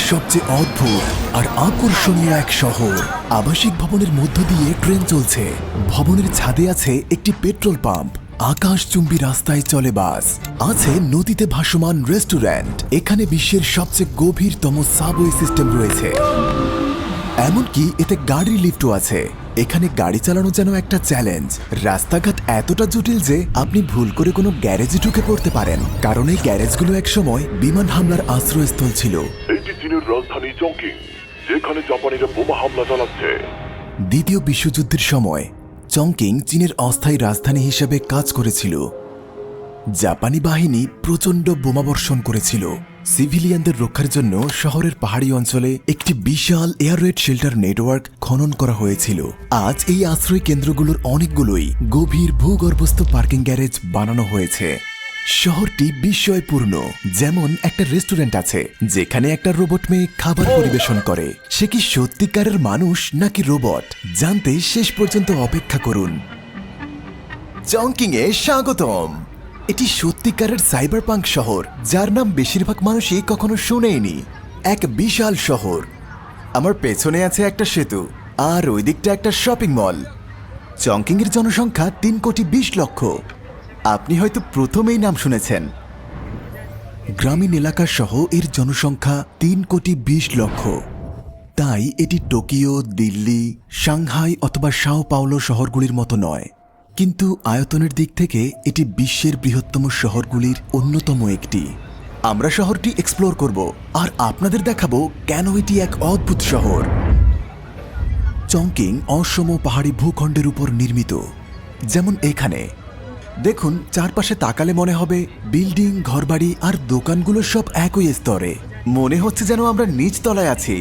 সবচেয়ে অদ্ভুত আর আকর্ষণীয় এক শহর। আবাসিক ভবনের মধ্য দিয়ে ট্রেন চলছে। ভবনের ছাদে আছে একটি পেট্রোল পাম্প। আকাশচুম্বী রাস্তায় চলে বাস। আছে নদীতে ভাসমান রেস্টুরেন্ট। এখানে বিশ্বের সবচেয়ে গভীরতম সাবওয়ে সিস্টেম রয়েছে। এমনকি এতে গাড়ির লিফটও আছে। এখানে গাড়ি চালানো যেন একটা চ্যালেঞ্জ। রাস্তাঘাট এতটা জটিল যে আপনি ভুল করে কোনো গ্যারেজে ঢুকে পড়তে পারেন, কারণ এই গ্যারেজগুলো একসময় বিমান হামলার আশ্রয়স্থল ছিল। এটি চীনের রাজধানী চংকিং, যেখানে জাপানিরা বোমা হামলা চালাচ্ছে। দ্বিতীয় বিশ্বযুদ্ধের সময় চংকিং চীনের অস্থায়ী রাজধানী হিসেবে কাজ করেছিল। জাপানি বাহিনী প্রচণ্ড বোমাবর্ষণ করেছিল। সিভিলিয়ানদের রক্ষার জন্য শহরের পাহাড়ি অঞ্চলে একটি বিশাল এয়ার রেড শেল্টার নেটওয়ার্ক খনন করা হয়েছিল। আজ এই আশ্রয় কেন্দ্রগুলোর অনেকগুলোই গভীর ভূগর্ভস্থ পার্কিং গ্যারেজ বানানো হয়েছে। শহরটি বিস্ময়পূর্ণ। যেমন একটা রেস্টুরেন্ট আছে যেখানে একটা রোবট মেয়ে খাবার পরিবেশন করে। সে কি সত্যিকারের মানুষ নাকি রোবট, জানতে শেষ পর্যন্ত অপেক্ষা করুন। চংকিং এ স্বাগতম। এটি সত্যিকারের সাইবারপাঙ্ক শহর, যার নাম বেশিরভাগ মানুষই কখনো শুনেইনি। এক বিশাল শহর। আমার পেছনে আছে একটা সেতু, আর ওই দিকটা একটা শপিং মল। চংকিং এর জনসংখ্যা 3,20,00,000। আপনি হয়তো প্রথমেই নাম শুনেছেন। গ্রামীণ এলাকা সহ এর জনসংখ্যা 3,20,00,000। তাই এটি টোকিও, দিল্লি, সাংহাই অথবা সাও পাওলো শহরগুলির মতো নয়, কিন্তু আয়তনের দিক থেকে এটি বিশ্বের বৃহত্তম শহরগুলির অন্যতম একটি। আমরা শহরটি এক্সপ্লোর করব আর আপনাদের দেখাবো কেন এটি এক অদ্ভুত শহর। চংকিং অসম পাহাড়ি ভূখণ্ডের উপর নির্মিত। যেমন এখানে দেখুন, চারপাশে তাকালে মনে হবে বিল্ডিং, ঘরবাড়ি আর দোকানগুলো সব একই স্তরে। মনে হচ্ছে যেন আমরা নিচ তলায় আছি,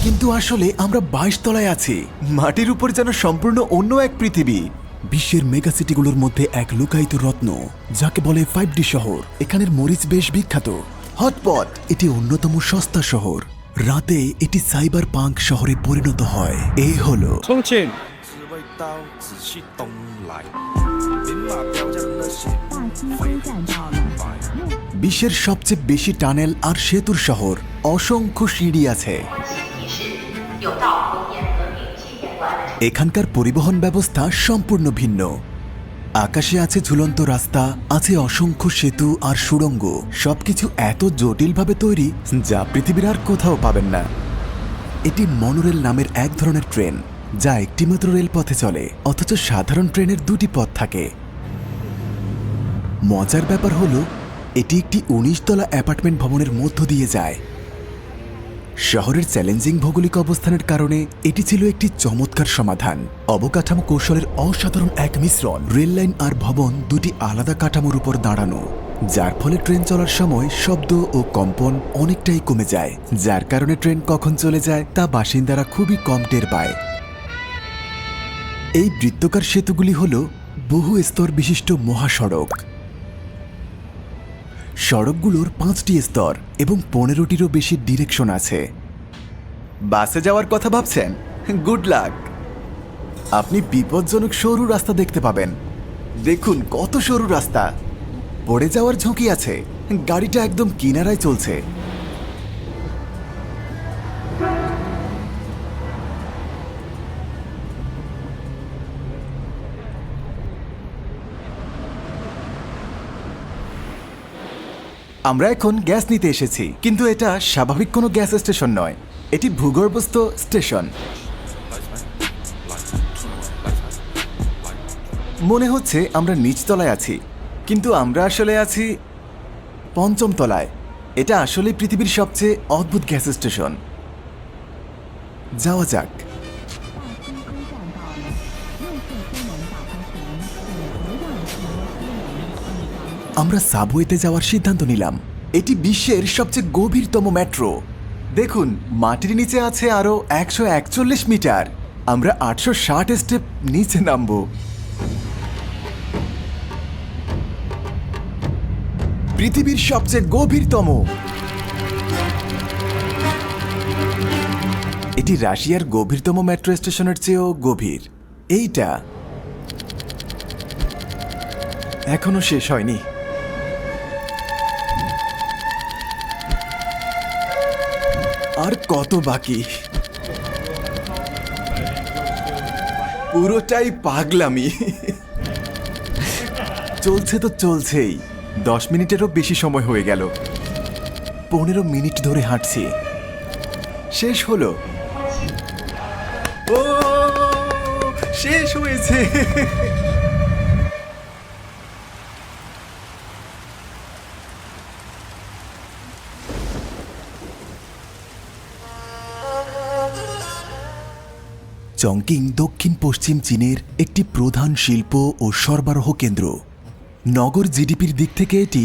কিন্তু আসলে আমরা 22 তলায় আছি। মাটির উপর যেন সম্পূর্ণ অন্য এক পৃথিবী। বিশ্বের মেগাসিটিগুলোর মধ্যে এক লুকায়িত রত্ন, যাকে বলে 5D শহর। এখানের মরিচ বেশ বিখ্যাত। হটপট এটি অন্যতম সস্তা শহর। রাতে এটি সাইবার পাঙ্ক শহরে পরিণত হয়। এই হলো চংকিং। বিশ্বের সবচেয়ে বেশি টানেল আর সেতুর শহর। অসংখ্য সিঁড়ি আছে। এখানকার পরিবহন ব্যবস্থা সম্পূর্ণ ভিন্ন। আকাশে আছে ঝুলন্ত রাস্তা, আছে অসংখ্য সেতু আর সুড়ঙ্গ। সবকিছু এত জটিলভাবে তৈরি যা পৃথিবীর আর কোথাও পাবেন না। এটি মনোরেল নামের এক ধরনের ট্রেন, যা একটিমাত্র রেলপথে চলে, অথচ সাধারণ ট্রেনের দুটি পথ থাকে। মজার ব্যাপার হলো এটি একটি 19 তলা অ্যাপার্টমেন্ট ভবনের মধ্য দিয়ে যায়। শহরের চ্যালেঞ্জিং ভৌগোলিক অবস্থানের কারণে এটি ছিল একটি চমৎকার সমাধান। অবকাঠামো কৌশলের অসাধারণ এক মিশ্রণ। রেললাইন আর ভবন দুটি আলাদা কাঠামোর উপর দাঁড়ানো, যার ফলে ট্রেন চলার সময় শব্দ ও কম্পন অনেকটাই কমে যায়, যার কারণে ট্রেন কখন চলে যায় তা বাসিন্দারা খুবই কম টের পায়। এই বৃত্তাকার সেতুগুলি হল বহু স্তর বিশিষ্ট মহাসড়ক। সড়কগুলোর 5টি স্তর এবং 15টিরও বেশি ডিরেকশন আছে। বাসে যাওয়ার কথা ভাবছেন? Good luck. আপনি বিপজ্জনক সরু রাস্তা দেখতে পাবেন। দেখুন কত সরু রাস্তা। পড়ে যাওয়ার ঝুঁকি আছে। গাড়িটা একদম কিনারায় চলছে। আমরা এখন গ্যাস নিতে এসেছি, কিন্তু এটা স্বাভাবিক কোনো গ্যাস স্টেশন নয়। এটি ভূগর্ভস্থ স্টেশন। মনে হচ্ছে আমরা নিচতলায় আছি, কিন্তু আমরা আসলে আছি 5ম তলায়। এটা আসলে পৃথিবীর সবচেয়ে অদ্ভুত গ্যাস স্টেশন। যাওয়া যাক। আমরা সাবওয়েতে যাওয়ার সিদ্ধান্ত নিলাম। এটি বিশ্বের সবচেয়ে গভীরতম মেট্রো। দেখুন, মাটির নিচে আছে আরো 141 মিটার। আমরা 860 স্টেপ নিচে নামব। পৃথিবীর সবচেয়ে গভীরতম। এটি রাশিয়ার গভীরতম মেট্রো স্টেশনের চেয়েও গভীর। এইটা এখনো শেষ হয়নি। আর কত বাকি? পুরোটাই পাগলামি। চলছে তো চলছেই। 10 মিনিটেরও বেশি সময় হয়ে গেল। 15 মিনিট ধরে হাঁটছি। শেষ হলো। ও, শেষ হয়েছে। চংকিং দক্ষিণ পশ্চিম চীনের একটি প্রধান শিল্প ও সরবরাহ কেন্দ্র। নগর জিডিপির দিক থেকে এটি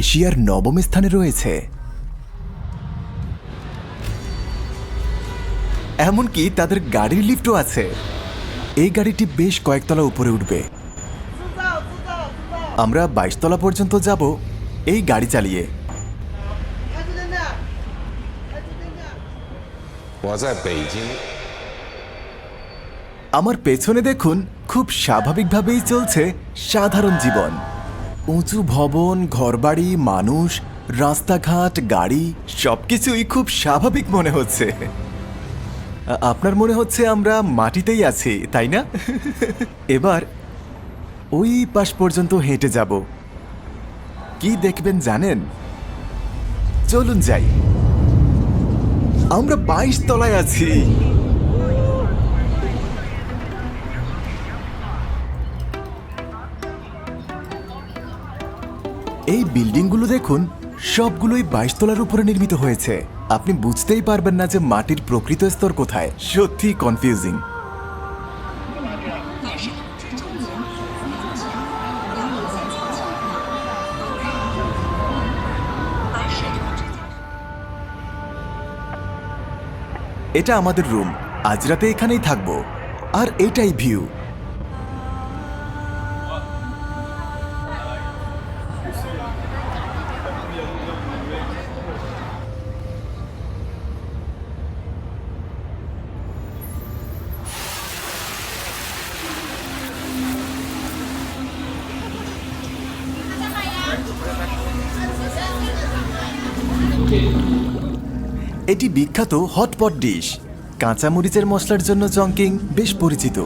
এশিয়ার 9ম স্থানে রয়েছে। এমনকি তাদের গাড়ির লিফটও আছে। এই গাড়িটি বেশ কয়েকতলা উপরে উঠবে। আমরা 22 তলা পর্যন্ত যাব এই গাড়ি চালিয়ে। 我在北京。 আমার পেছনে দেখুন, খুব স্বাভাবিকভাবেই চলছে সাধারণ জীবন। উঁচু ভবন, ঘরবাড়ি, মানুষ, রাস্তাঘাট, গাড়ি সবকিছুই খুব স্বাভাবিক মনে হচ্ছে। আপনার মনে হচ্ছে আমরা মাটিতেই আছি, তাই না? এবার ওই পাশ পর্যন্ত হেঁটে যাব। কি দেখবেন জানেন? চলুন যাই। আমরা 22 তলায় আছি। এই বিল্ডিংগুলো দেখুন, সবগুলোই 22 তলার উপরে নির্মিত হয়েছে। আপনি বুঝতেই পারবেন না যে মাটির প্রকৃত স্তর কোথায়। সত্যি কনফিউজিং। এটা আমাদের রুম। আজ রাতে এখানেই থাকবো। আর এটাই ভিউ। এটি বিখ্যাত হটপট ডিশ। কাঁচামরিচের মশলার জন্য চংকিং বেশ পরিচিত।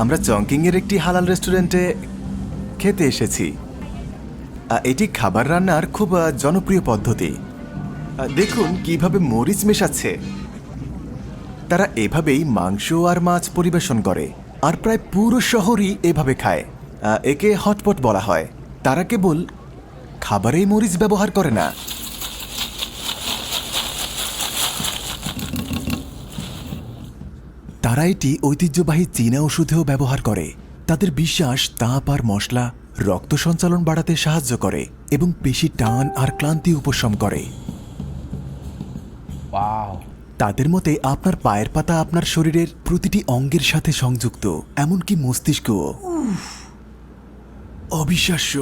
আমরা চংকিং এর একটি হালাল রেস্টুরেন্টে খেতে এসেছি। এটি খাবার রান্নার খুব জনপ্রিয় পদ্ধতি। দেখুন কিভাবে মরিচ মেশাচ্ছে। তারা এভাবেই মাংস আর মাছ পরিবেশন করে, আর প্রায় পুরো শহরই এভাবে খায়। একে হটপট বলা হয়। তারা কেবল খাবারেই মরিচ ব্যবহার করে না। তারা এটি ঐতিহ্যবাহী চীনা ওষুধেও ব্যবহার করে। তাদের বিশ্বাস তাপ আর মশলা রক্ত সঞ্চালন বাড়াতে সাহায্য করে এবং পেশি টান আর ক্লান্তি উপশম করে। তাদের মতে আপনার পায়ের পাতা আপনার শরীরের প্রতিটি অঙ্গের সাথে সংযুক্ত, এমনকি মস্তিষ্কও। অবিশ্বাস্য।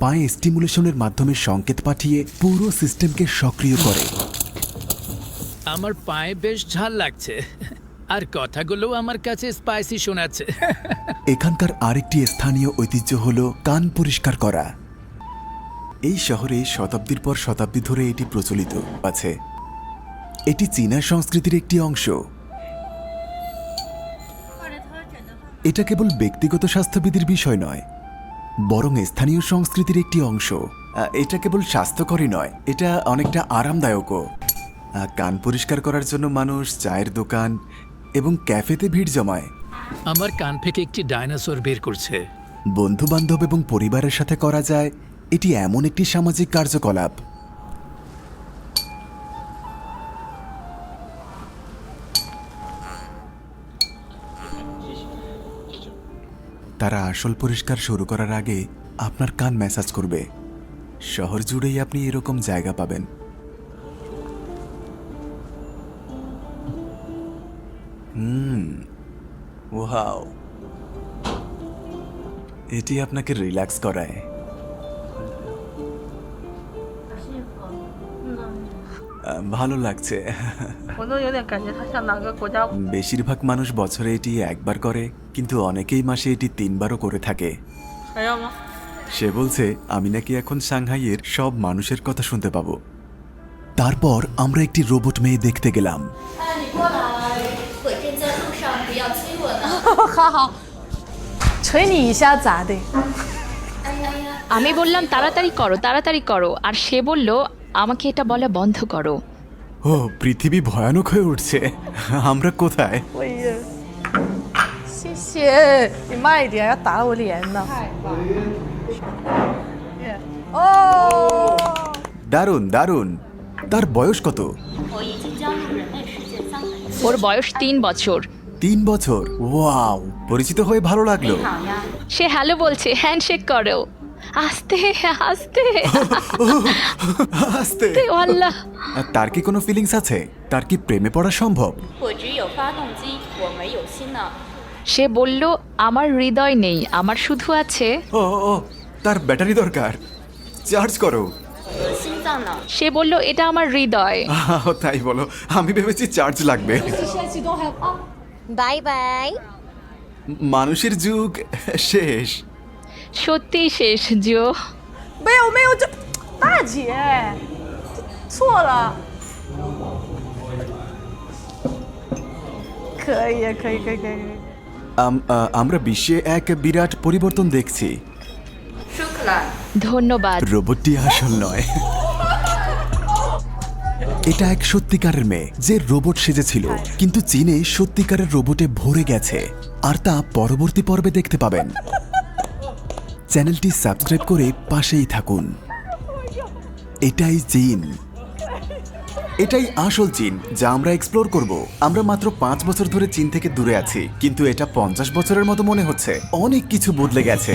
পায়ে স্টিমুলেশনের মাধ্যমে সংকেত পাঠিয়ে পুরো সিস্টেমকে সক্রিয় করে। আমার পায়ে বেশ ঝাল লাগছে, আর কথাগুলো আমার কাছে স্পাইসি শোনাচ্ছে। এখানকার আরেকটি স্থানীয় ঐতিহ্য হলো কান পরিষ্কার করা। এই শহরে শতাব্দীর পর শতাব্দী ধরে এটি প্রচলিত আছে। এটি চীনা সংস্কৃতির একটি অংশ। এটা কেবল ব্যক্তিগত স্বাস্থ্যবিধির বিষয় নয়, বরং স্থানীয় সংস্কৃতির একটি অংশ। এটা কেবল স্বাস্থ্যকরই নয়, এটা অনেকটা আরামদায়কও। কান পরিষ্কার করার জন্য মানুষ চায়ের দোকান এবং ক্যাফেতে ভিড় জমায়। আমার কান থেকে একটি ডাইনোসর বের করছে। বন্ধু বান্ধব এবং পরিবারের সাথে করা যায় এটি এমন একটি সামাজিক কার্যকলাপ। তারা আসল পরিষ্কার শুরু করার আগে আপনার কান ম্যাসাজ করবে। শহর জুড়েই আপনি এরকম জায়গা পাবেন। ওয়াও, এটি আপনাকে রিল্যাক্স করায়। ভালো লাগছে। বেশিরভাগ মানুষ বছরে এটি একবার করে, কিন্তু অনেকেই মাসে এটি 3বারও করে থাকে। সে বলছে আমি নাকি এখন সাংহাইয়ের সব মানুষের কথা শুনতে পাবো। তারপর আমরা একটি রোবট মেয়ে দেখতে গেলাম।哎，你过来，鬼店在路上，不要催我呢。好好，捶你一下咋的？哎呀呀， আমি বললাম তাড়াতাড়ি করো আর সে বলল আমাকে এটা বলা বন্ধ করো। ও পৃথিবী ভয়ানক হয়ে উঠছে। আমরা কোথায়?我也，谢谢你慢一点，要打我脸呢。哦， দারুণ দারুণ। তার বয়স কত?我已经加入人类世界3个月。 ওর বয়স 3 বছর। 3 বছর? ওয়াও, পরিচিত হয়ে ভালো লাগলো। 好呀， সে হ্যালো বলছে, হ্যান্ডশেক করো। আস্তে আস্তে আস্তে। ও আল্লাহ। তার কি কোনো ফিলিংস আছে? তার কি প্রেমে পড়া সম্ভব? 我只有发动机，我没有心呢。 সে বলল আমার হৃদয় নেই, আমার শুধু আছে। ও ও, তার ব্যাটারি দরকার, চার্জ করো। 我的心脏呢？ সে বলল এটা আমার হৃদয়। তাই বলো, আমি ভেবেছি চার্জ লাগবে। 拜拜。 মানুষের যুগ শেষ। সত্যিই শেষ জো।没有，这大姐错了。可以，可以。 আমরা বিশ্বে এক বিরাট পরিবর্তন দেখছি। 舒克兰， ধন্যবাদ। রোবটটি আসল নয়, এটা এক সত্যিকারের মেয়ে যে রোবট সেজেছিল, কিন্তু চীনে সত্যিকারের রোবটে ভরে গেছে, আর তা পরবর্তী পর্বে দেখতে পাবেন। চ্যানেলটি সাবস্ক্রাইব করে পাশেই থাকুন। এটাই চীন, এটাই আসল চীন যা আমরা এক্সপ্লোর করব। আমরা মাত্র 5 বছর ধরে চীন থেকে দূরে আছি, কিন্তু এটা 50 বছরের মতো মনে হচ্ছে। অনেক কিছু বদলে গেছে।